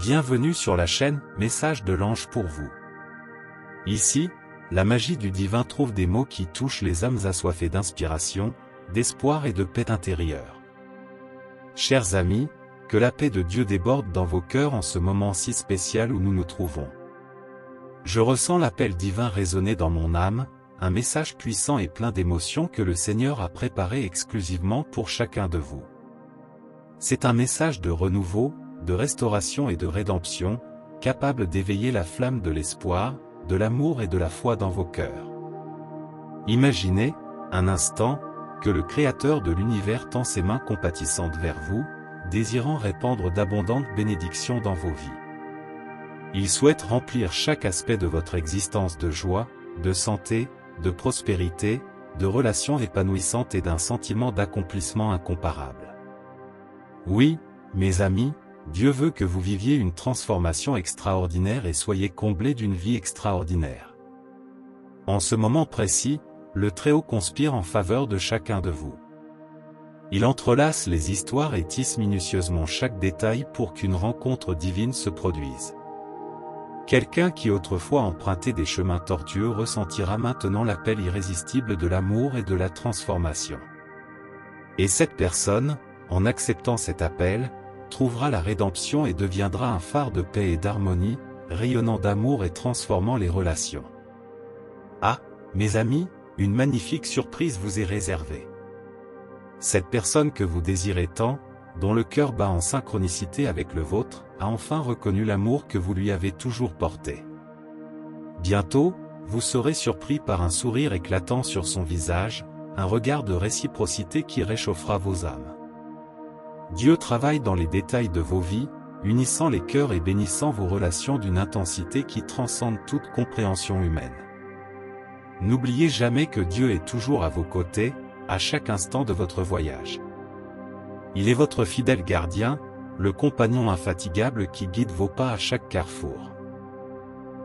Bienvenue sur la chaîne Message de l'Ange pour vous. Ici, la magie du divin trouve des mots qui touchent les âmes assoiffées d'inspiration, d'espoir et de paix intérieure. Chers amis, que la paix de Dieu déborde dans vos cœurs en ce moment si spécial où nous nous trouvons. Je ressens l'appel divin résonner dans mon âme, un message puissant et plein d'émotions que le Seigneur a préparé exclusivement pour chacun de vous. C'est un message de renouveau, de restauration et de rédemption, capable d'éveiller la flamme de l'espoir, de l'amour et de la foi dans vos cœurs. Imaginez, un instant, que le Créateur de l'univers tend ses mains compatissantes vers vous, désirant répandre d'abondantes bénédictions dans vos vies. Il souhaite remplir chaque aspect de votre existence de joie, de santé, de prospérité, de relations épanouissantes et d'un sentiment d'accomplissement incomparable. Oui, mes amis, Dieu veut que vous viviez une transformation extraordinaire et soyez comblés d'une vie extraordinaire. En ce moment précis, le Très-Haut conspire en faveur de chacun de vous. Il entrelace les histoires et tisse minutieusement chaque détail pour qu'une rencontre divine se produise. Quelqu'un qui autrefois empruntait des chemins tortueux ressentira maintenant l'appel irrésistible de l'amour et de la transformation. Et cette personne, en acceptant cet appel, trouvera la rédemption et deviendra un phare de paix et d'harmonie, rayonnant d'amour et transformant les relations. Ah, mes amis, une magnifique surprise vous est réservée. Cette personne que vous désirez tant, dont le cœur bat en synchronicité avec le vôtre, a enfin reconnu l'amour que vous lui avez toujours porté. Bientôt, vous serez surpris par un sourire éclatant sur son visage, un regard de réciprocité qui réchauffera vos âmes. Dieu travaille dans les détails de vos vies, unissant les cœurs et bénissant vos relations d'une intensité qui transcende toute compréhension humaine. N'oubliez jamais que Dieu est toujours à vos côtés, à chaque instant de votre voyage. Il est votre fidèle gardien, le compagnon infatigable qui guide vos pas à chaque carrefour.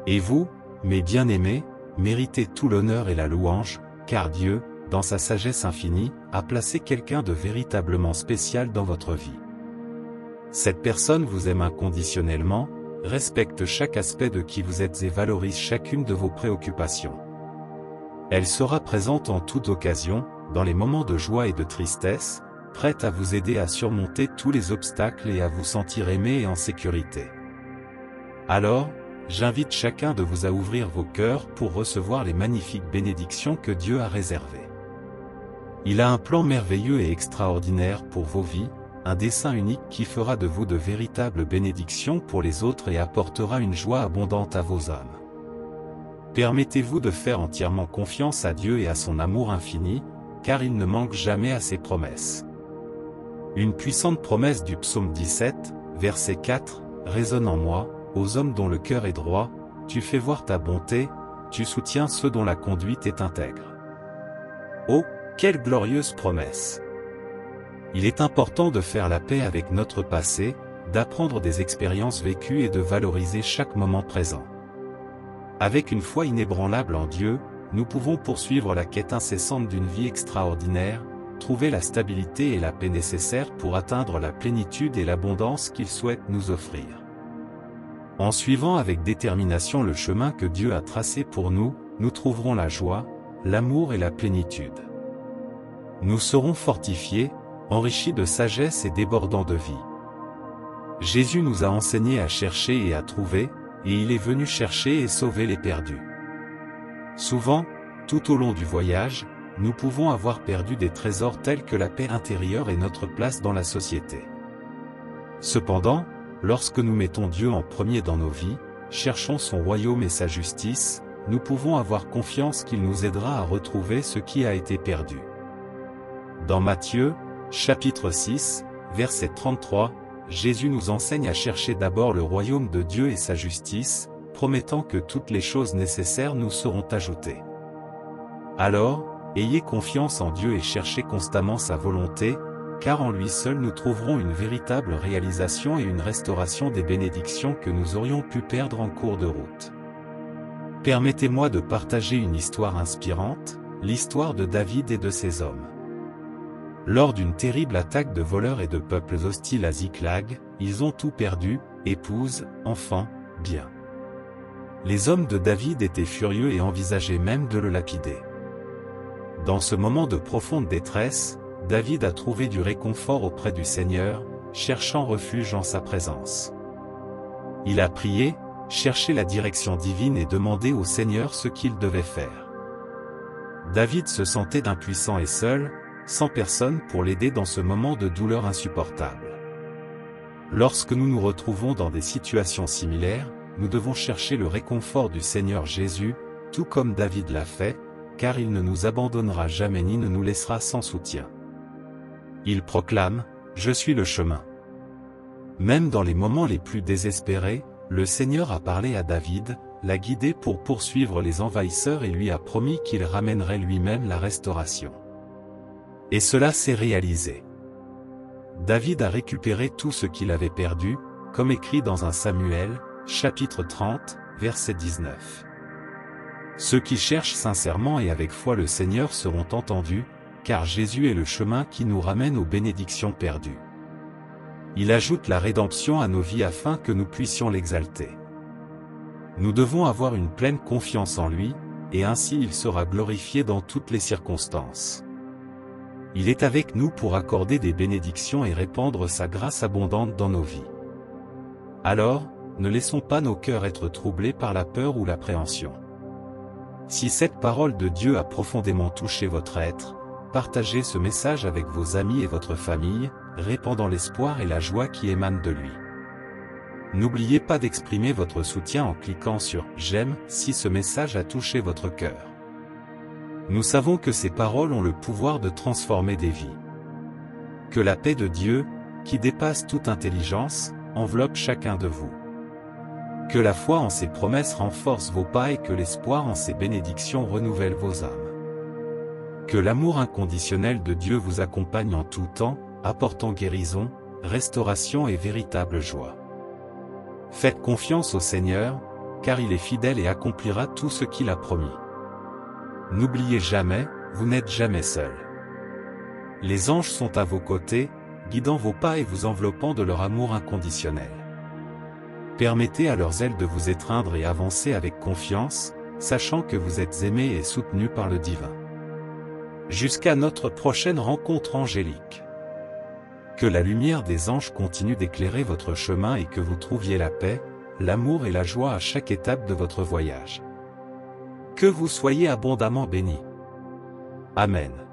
Et vous, mes bien-aimés, méritez tout l'honneur et la louange, car Dieu, dans sa sagesse infinie, a placé quelqu'un de véritablement spécial dans votre vie. Cette personne vous aime inconditionnellement, respecte chaque aspect de qui vous êtes et valorise chacune de vos préoccupations. Elle sera présente en toute occasion, dans les moments de joie et de tristesse, prête à vous aider à surmonter tous les obstacles et à vous sentir aimé et en sécurité. Alors, j'invite chacun de vous à ouvrir vos cœurs pour recevoir les magnifiques bénédictions que Dieu a réservées. Il a un plan merveilleux et extraordinaire pour vos vies, un dessein unique qui fera de vous de véritables bénédictions pour les autres et apportera une joie abondante à vos âmes. Permettez-vous de faire entièrement confiance à Dieu et à son amour infini, car il ne manque jamais à ses promesses. Une puissante promesse du psaume 17, verset 4, résonne en moi, aux hommes dont le cœur est droit, tu fais voir ta bonté, tu soutiens ceux dont la conduite est intègre. Oh, quelle glorieuse promesse! Il est important de faire la paix avec notre passé, d'apprendre des expériences vécues et de valoriser chaque moment présent. Avec une foi inébranlable en Dieu, nous pouvons poursuivre la quête incessante d'une vie extraordinaire, trouver la stabilité et la paix nécessaires pour atteindre la plénitude et l'abondance qu'il souhaite nous offrir. En suivant avec détermination le chemin que Dieu a tracé pour nous, nous trouverons la joie, l'amour et la plénitude. Nous serons fortifiés, enrichis de sagesse et débordants de vie. Jésus nous a enseigné à chercher et à trouver, et il est venu chercher et sauver les perdus. Souvent, tout au long du voyage, nous pouvons avoir perdu des trésors tels que la paix intérieure et notre place dans la société. Cependant, lorsque nous mettons Dieu en premier dans nos vies, cherchons son royaume et sa justice, nous pouvons avoir confiance qu'il nous aidera à retrouver ce qui a été perdu. Dans Matthieu, chapitre 6, verset 33, Jésus nous enseigne à chercher d'abord le royaume de Dieu et sa justice, promettant que toutes les choses nécessaires nous seront ajoutées. Alors, ayez confiance en Dieu et cherchez constamment sa volonté, car en lui seul nous trouverons une véritable réalisation et une restauration des bénédictions que nous aurions pu perdre en cours de route. Permettez-moi de partager une histoire inspirante, l'histoire de David et de ses hommes. Lors d'une terrible attaque de voleurs et de peuples hostiles à Ziklag, ils ont tout perdu, épouse, enfants, biens. Les hommes de David étaient furieux et envisageaient même de le lapider. Dans ce moment de profonde détresse, David a trouvé du réconfort auprès du Seigneur, cherchant refuge en sa présence. Il a prié, cherché la direction divine et demandé au Seigneur ce qu'il devait faire. David se sentait impuissant et seul, sans personne pour l'aider dans ce moment de douleur insupportable. Lorsque nous nous retrouvons dans des situations similaires, nous devons chercher le réconfort du Seigneur Jésus, tout comme David l'a fait, car il ne nous abandonnera jamais ni ne nous laissera sans soutien. Il proclame « Je suis le chemin ». Même dans les moments les plus désespérés, le Seigneur a parlé à David, l'a guidé pour poursuivre les envahisseurs et lui a promis qu'il ramènerait lui-même la restauration. Et cela s'est réalisé. David a récupéré tout ce qu'il avait perdu, comme écrit dans 1 Samuel, chapitre 30, verset 19. Ceux qui cherchent sincèrement et avec foi le Seigneur seront entendus, car Jésus est le chemin qui nous ramène aux bénédictions perdues. Il ajoute la rédemption à nos vies afin que nous puissions l'exalter. Nous devons avoir une pleine confiance en lui, et ainsi il sera glorifié dans toutes les circonstances. Il est avec nous pour accorder des bénédictions et répandre sa grâce abondante dans nos vies. Alors, ne laissons pas nos cœurs être troublés par la peur ou l'appréhension. Si cette parole de Dieu a profondément touché votre être, partagez ce message avec vos amis et votre famille, répandant l'espoir et la joie qui émanent de lui. N'oubliez pas d'exprimer votre soutien en cliquant sur « J'aime » si ce message a touché votre cœur. Nous savons que ces paroles ont le pouvoir de transformer des vies. Que la paix de Dieu, qui dépasse toute intelligence, enveloppe chacun de vous. Que la foi en ses promesses renforce vos pas et que l'espoir en ses bénédictions renouvelle vos âmes. Que l'amour inconditionnel de Dieu vous accompagne en tout temps, apportant guérison, restauration et véritable joie. Faites confiance au Seigneur, car il est fidèle et accomplira tout ce qu'il a promis. N'oubliez jamais, vous n'êtes jamais seul. Les anges sont à vos côtés, guidant vos pas et vous enveloppant de leur amour inconditionnel. Permettez à leurs ailes de vous étreindre et avancer avec confiance, sachant que vous êtes aimés et soutenus par le divin. Jusqu'à notre prochaine rencontre angélique. Que la lumière des anges continue d'éclairer votre chemin et que vous trouviez la paix, l'amour et la joie à chaque étape de votre voyage. Que vous soyez abondamment bénis. Amen.